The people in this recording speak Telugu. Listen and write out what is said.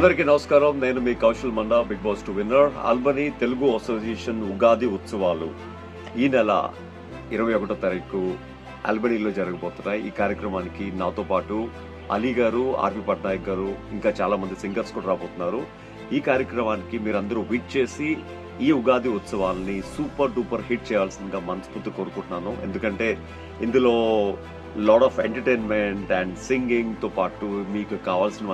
అందరికీ నమస్కారం. నేను మీ Kaushal Manda, Bigg Boss 2 winner. Albany Telugu association Ugadi ఉత్సవాలు ఈ నెల 21వ తారీఖు ఆల్బనీలో జరగబోతున్నాయి. ఈ కార్యక్రమానికి నాతో పాటు అలీ గారు, ఆర్వి పట్నాయక్ గారు, ఇంకా చాలా మంది సింగర్స్ కూడా రాబోతున్నారు. ఈ కార్యక్రమానికి మీరందరూ విట్ చేసి ఈ ఉగాది ఉత్సవాల్ని సూపర్ డూపర్ హిట్ చేయాల్సిందిగా మనస్ఫూర్తి కోరుకుంటున్నాను. ఎందుకంటే ఇందులో lot of entertainment and singing తో పాటు మీకు కావాల్సిన